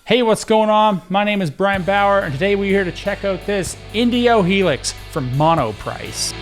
Hey, what's going on? My name is Brian Bauer, and today we're here to check out this Indio Helix from Monoprice.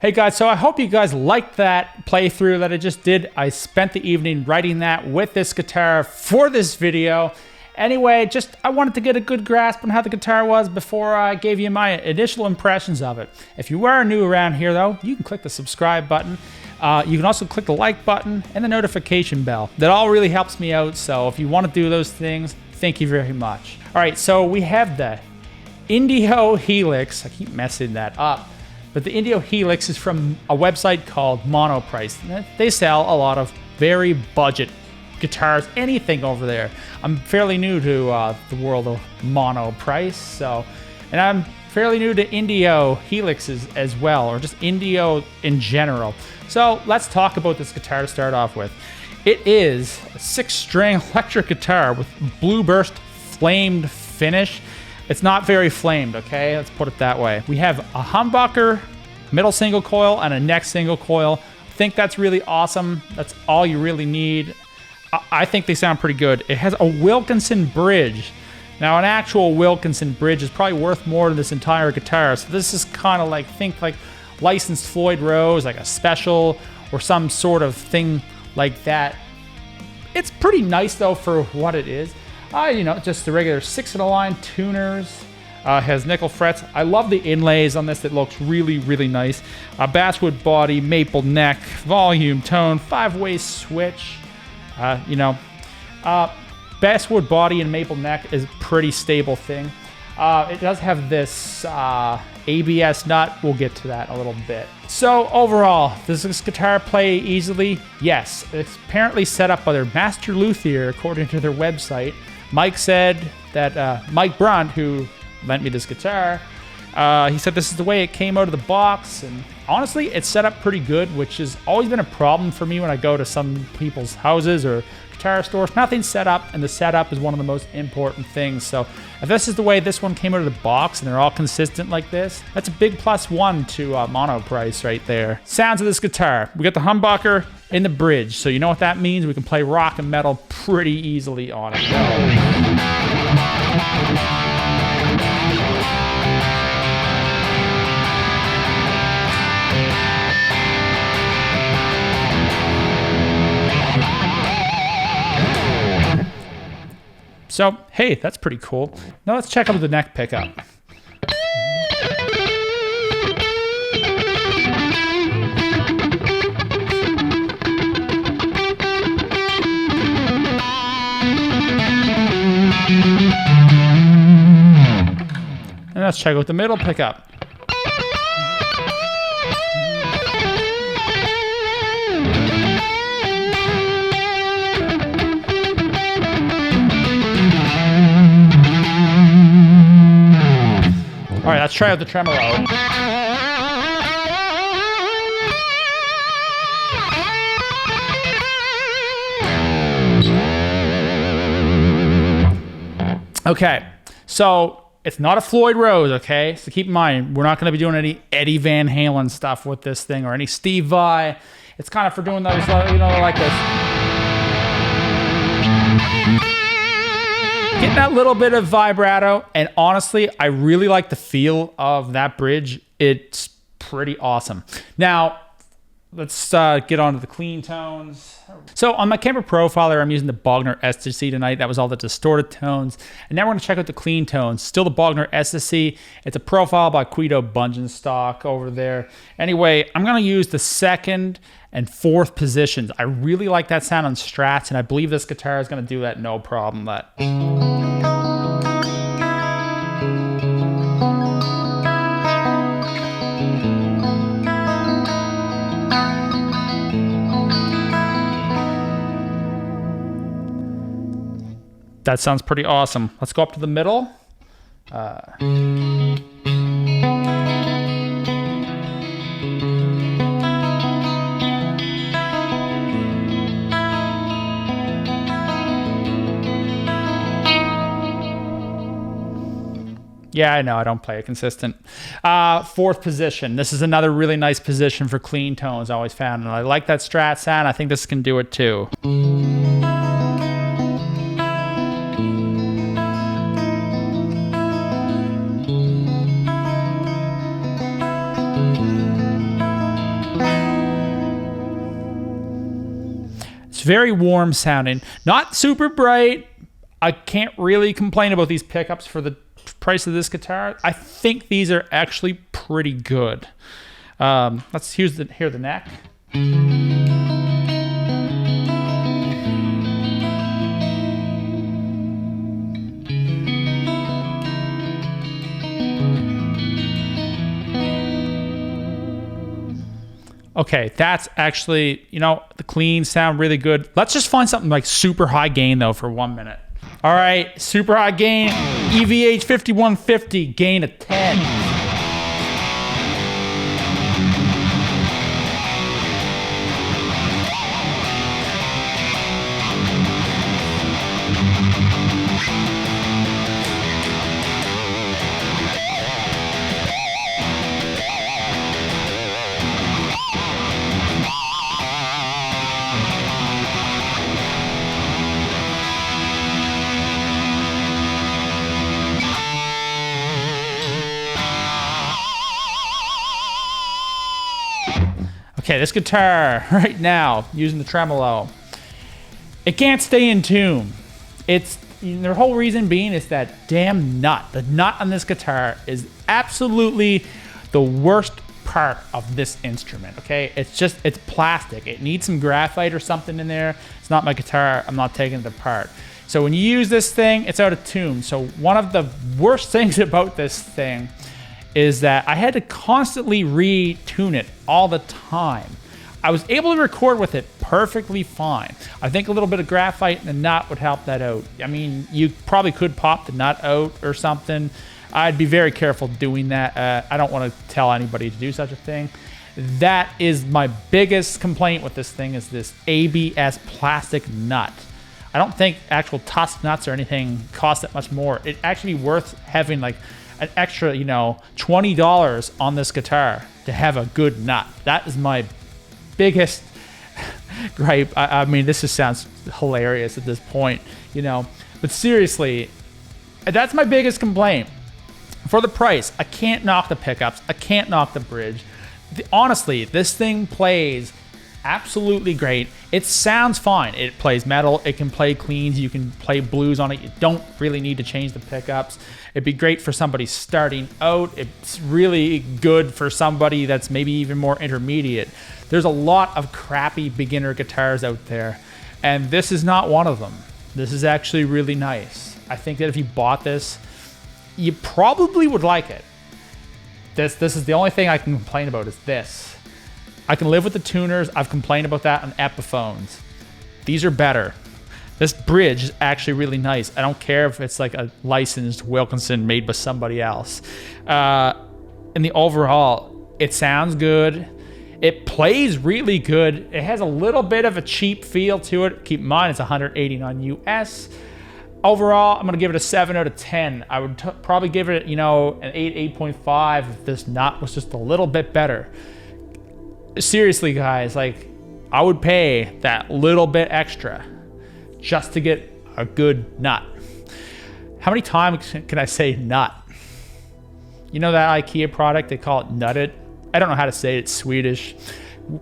Hey guys, so I hope you guys liked that playthrough that I just did. I spent the evening writing that with this guitar for this video. Anyway, I wanted to get a good grasp on how the guitar was before I gave you my initial impressions of it. If you are new around here though, you can click the subscribe button. You can also click the like button and the notification bell. That all really helps me out, so if you want to do those things, thank you very much. All right, so we have the Indio Helix. I keep messing that up. But the Indio Helix is from a website called Monoprice. They sell a lot of very budget guitars, anything over there. I'm fairly new to the world of Monoprice, and I'm fairly new to Indio Helixes as well, or just Indio in general. So let's talk about this guitar to start off with. It is a 6-string electric guitar with blue burst flamed finish. It's not very flamed, okay? Let's put it that way. We have a humbucker, middle single coil, and a neck single coil. I think that's really awesome. That's all you really need. I think they sound pretty good. It has a Wilkinson bridge. Now, an actual Wilkinson bridge is probably worth more than this entire guitar. So this is kind of like, think like licensed Floyd Rose, like a special or some sort of thing like that. It's pretty nice though for what it is. Just the regular 6-in-a-line tuners. Has nickel frets. I love the inlays on this. It looks really, really nice. Basswood body, maple neck, volume, tone, 5-way switch. Basswood body and maple neck is a pretty stable thing. It does have this ABS nut. We'll get to that a little bit. So overall, does this guitar play easily? Yes. It's apparently set up by their master luthier, according to their website. Mike said that Mike Brunt, who lent me this guitar, he said this is the way it came out of the box, and honestly, it's set up pretty good, which has always been a problem for me when I go to some people's houses or guitar stores. Nothing's set up, and the setup is one of the most important things. So if this is the way this one came out of the box and they're all consistent like this, that's a big +1 to Monoprice right there. Sounds of this guitar. We got the humbucker in the bridge, so you know what that means. We can play rock and metal pretty easily on it. So, hey, that's pretty cool. Now let's check out the neck pickup. And let's check out the middle pickup. All right, let's try out the tremolo. Okay, so it's not a Floyd Rose, okay? So keep in mind, we're not going to be doing any Eddie Van Halen stuff with this thing or any Steve Vai. It's kind of for doing those, like this. Getting that little bit of vibrato, and honestly, I really like the feel of that bridge. It's pretty awesome. Now, Let's get on to the clean tones. So on my camera profiler, I'm using the Bogner Ecstasy tonight. That was all the distorted tones. And now we're gonna check out the clean tones. Still the Bogner Ecstasy. It's a profile by Guido Bungenstock over there. Anyway, I'm gonna use the 2nd and 4th positions. I really like that sound on Strats, and I believe this guitar is gonna do that no problem. That sounds pretty awesome. Let's go up to the middle. Yeah, I know, I don't play it consistent. 4th position. This is another really nice position for clean tones I always found. And I like that Strat sound. I think this can do it too. Very warm sounding, not super bright. I can't really complain about these pickups for the price of this guitar. I think these are actually pretty good. Let's hear the neck. Okay, that's actually, you know, the cleans sound really good. Let's just find something like super high gain though for 1 minute. All right, super high gain, EVH 5150, gain of 10. Okay, this guitar right now, using the tremolo, it can't stay in tune. It's the whole reason being is that damn nut. The nut on this guitar is absolutely the worst part of this instrument. Okay, it's plastic. It needs some graphite or something in there. It's not my guitar. I'm not taking it apart. So when you use this thing, it's out of tune. So one of the worst things about this thing is that I had to constantly retune it all the time. I was able to record with it perfectly fine. I think a little bit of graphite in the nut would help that out. I mean, you probably could pop the nut out or something. I'd be very careful doing that. I don't want to tell anybody to do such a thing. That is my biggest complaint with this thing, is this ABS plastic nut. I don't think actual Tusk nuts or anything cost that much more. It'd actually be worth having like an extra, you know, $20 on this guitar to have a good nut. That is my biggest gripe. I mean, this just sounds hilarious at this point, you know, but seriously, that's my biggest complaint. For the price, I can't knock the pickups. I can't knock the bridge. Honestly, this thing plays absolutely great. It sounds fine. It plays metal. It can play cleans. You can play blues on it. You don't really need to change the pickups. It'd be great for somebody starting out. It's really good for somebody that's maybe even more intermediate. There's a lot of crappy beginner guitars out there, and this is not one of them. This is actually really nice. I think that if you bought this, you probably would like it. This is the only thing I can complain about is this. I can live with the tuners. I've complained about that on Epiphones. These are better. This bridge is actually really nice. I don't care if it's like a licensed Wilkinson made by somebody else. In the overall, it sounds good. It plays really good. It has a little bit of a cheap feel to it. Keep in mind, it's $189 US. Overall, I'm gonna give it a 7 out of 10. I would probably give it, you know, an 8, 8.5 if this nut was just a little bit better. Seriously, guys, like, I would pay that little bit extra just to get a good nut. How many times can I say nut? You know that IKEA product, they call it nutted? I don't know how to say it, it's Swedish.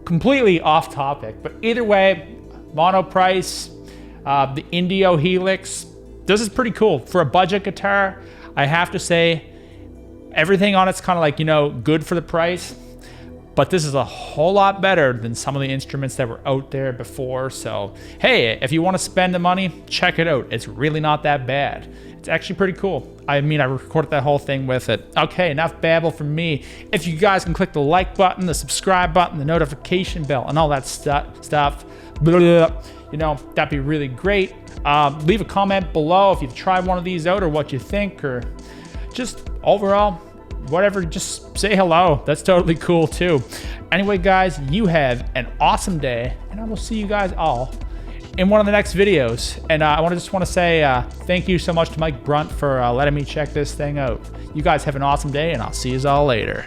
completely off topic, but either way, Monoprice, the Indio Helix, this is pretty cool. For a budget guitar, I have to say, everything on it's kind of like, you know, good for the price, but this is a whole lot better than some of the instruments that were out there before. So, hey, if you want to spend the money, check it out. It's really not that bad. It's actually pretty cool. I mean, I recorded that whole thing with it. Okay, enough babble from me. If you guys can click the like button, the subscribe button, the notification bell, and all that stuff, you know, that'd be really great. Leave a comment below if you've tried one of these out or what you think, or just overall, whatever, just say hello. That's totally cool too. Anyway, guys, you have an awesome day, and I will see you guys all in one of the next videos. And I just want to say thank you so much to Mike Brunt for letting me check this thing out. You guys have an awesome day, and I'll see you all later.